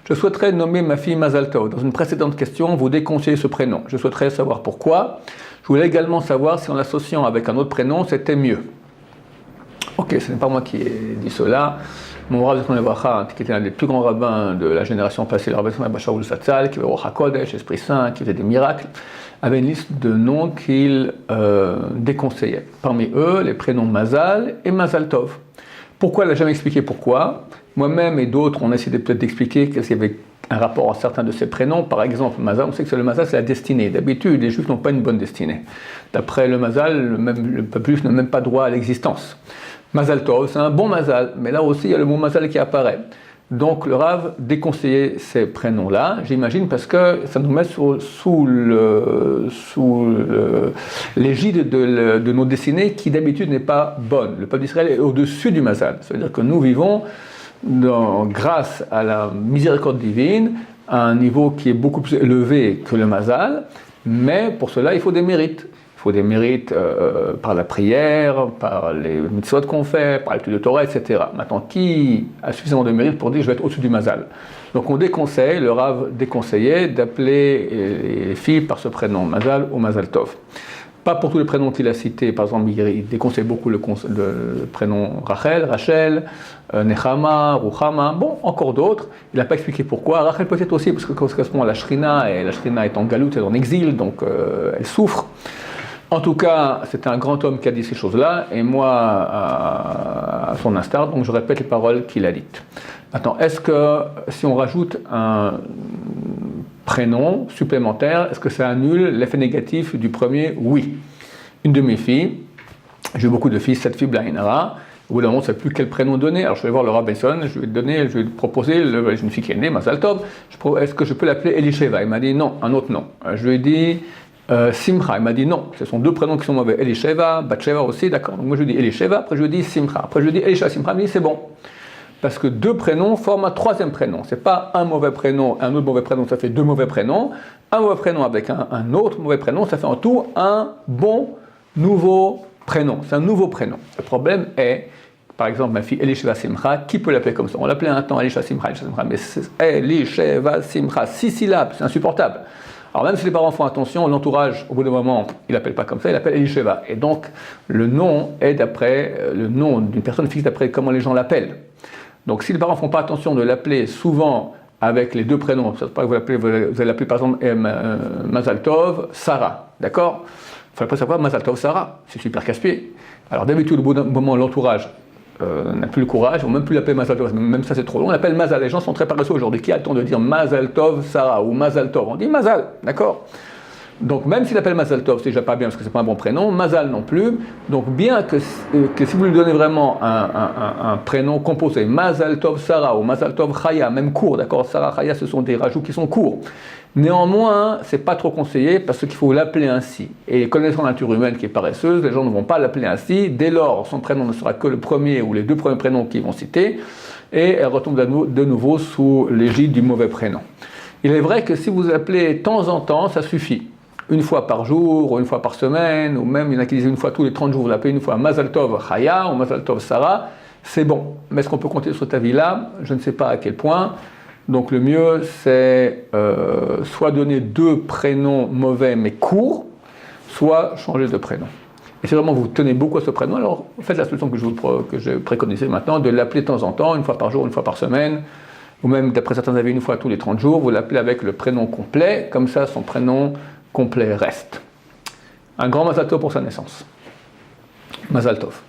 Je souhaiterais nommer ma fille Mazal Tov. Dans une précédente question, vous déconseillez ce prénom. Je souhaiterais savoir pourquoi. Je voulais également savoir si en l'associant avec un autre prénom, c'était mieux. Ok, ce n'est pas moi qui ai dit cela. Mon Rav Zichron Livracha, qui était un des plus grands rabbins de la génération passée, le Rav Yitzhak Shaul Satzal, qui avait Ruach HaKodesh, Esprit Saint, qui faisait des miracles, avait une liste de noms qu'il déconseillait. Parmi eux, les prénoms Mazal et Mazal Tov. Pourquoi? Elle n'a jamais expliqué pourquoi. Moi-même et d'autres, on a essayé peut-être d'expliquer qu'il y avait un rapport à certains de ces prénoms. Par exemple, Mazal, on sait que le Mazal, c'est la destinée. D'habitude, les Juifs n'ont pas une bonne destinée. D'après le Mazal, le peuple juif n'a même pas droit à l'existence. Mazal Tov, c'est un bon Mazal, mais là aussi, il y a le mot Mazal qui apparaît. Donc le Rav déconseillait ces prénoms-là, j'imagine, parce que ça nous met sous l'égide de nos destinées qui d'habitude n'est pas bonne. Le peuple d'Israël est au-dessus du Mazal. C'est-à-dire que nous vivons, grâce à la miséricorde divine, à un niveau qui est beaucoup plus élevé que le Mazal, mais pour cela, il faut des mérites. Il faut des mérites par la prière, par les mitzvot qu'on fait, par l'étude de Torah, etc. Maintenant, qui a suffisamment de mérites pour dire je vais être au-dessus du Mazal? Donc on déconseille, le Rav déconseillait d'appeler les filles par ce prénom, Mazal ou Mazal Tov. Pas pour tous les prénoms qu'il a cités, par exemple, il déconseille beaucoup le prénom Rachel, Nechama, Ruchama, bon, encore d'autres. Il n'a pas expliqué pourquoi. Rachel peut-être aussi, parce que à ce moment la Shrina est en galoute, elle est en exil, donc elle souffre. En tout cas, c'était un grand homme qui a dit ces choses-là, et moi, à son instar, donc je répète les paroles qu'il a dites. Maintenant, est-ce que si on rajoute un prénom supplémentaire, est-ce que ça annule l'effet négatif du premier? Oui. Une de mes filles, j'ai eu beaucoup de filles, 7 filles Blainara, au bout d'un moment, je ne sais plus quel prénom donner, alors je vais voir le Rav Benson, je vais lui proposer, j'ai une fille qui est née, Mazal Tov, est-ce que je peux l'appeler Elisheva? Il m'a dit non, un autre nom. Je lui ai dit Simcha, il m'a dit non, ce sont deux prénoms qui sont mauvais, Elisheva, Batsheva aussi, d'accord, donc moi je lui dis Elisheva, après je lui dis Simcha, après je lui dis Elisha, Simcha, il me dit c'est bon. Parce que deux prénoms forment un troisième prénom. Ce n'est pas un mauvais prénom, un autre mauvais prénom, ça fait deux mauvais prénoms. Un mauvais prénom avec un autre mauvais prénom, ça fait en tout un bon nouveau prénom. C'est un nouveau prénom. Le problème est, par exemple, ma fille Elisheva Simcha, qui peut l'appeler comme ça? On l'appelait un temps Elisha Simcha, mais Elisheva Simcha, 6 syllabes, c'est insupportable. Alors même si les parents font attention, l'entourage, au bout d'un moment, il l'appelle pas comme ça, il l'appelle Elisheva. Et donc, le nom est d'après, le nom d'une personne fixe d'après comment les gens l'appellent. Donc si les parents ne font pas attention de l'appeler souvent avec les deux prénoms, ça ne pas que vous allez l'appeler par exemple Mazal Tov, Sarah, d'accord? Il faut pas savoir Mazal Tov, Sarah, c'est super casse-pied. Alors d'habitude, au bout d'un moment, l'entourage n'a plus le courage, on ne peut même plus l'appeler Mazal Tov, même ça c'est trop long, on l'appelle Mazal. Les gens sont très paresseux aujourd'hui, qui a le temps de dire Mazal Tov, Sarah ou Mazal Tov? On dit Mazal, d'accord? Donc même s'il appelle Mazal Tov, c'est déjà pas bien parce que c'est pas un bon prénom, Mazal non plus. Donc bien que si vous lui donnez vraiment un prénom composé, Mazal Tov Sarah ou Mazal Tov Chaya, même court, d'accord, Sarah Chaya, ce sont des rajouts qui sont courts. Néanmoins, c'est pas trop conseillé parce qu'il faut l'appeler ainsi. Et connaissant la nature humaine qui est paresseuse, les gens ne vont pas l'appeler ainsi. Dès lors, son prénom ne sera que le premier ou les deux premiers prénoms qu'ils vont citer, et elle retombe de nouveau sous l'égide du mauvais prénom. Il est vrai que si vous appelez de temps en temps, ça suffit. Une fois par jour, ou une fois par semaine, ou même il y en a qui disent une fois tous les 30 jours, vous l'appelez une fois Mazal Tov Chaya ou Mazal Tov Sarah, c'est bon. Mais est-ce qu'on peut compter sur cet avis-là? Je ne sais pas à quel point. Donc le mieux, c'est soit donner deux prénoms mauvais mais courts, soit changer de prénom. Et si vraiment vous tenez beaucoup à ce prénom, alors faites la solution que je préconisais maintenant, de l'appeler de temps en temps, une fois par jour, une fois par semaine, ou même d'après certains avis, une fois tous les 30 jours, vous l'appelez avec le prénom complet, comme ça son prénom complet reste. Un grand Mazal Tov pour sa naissance. Mazal Tov.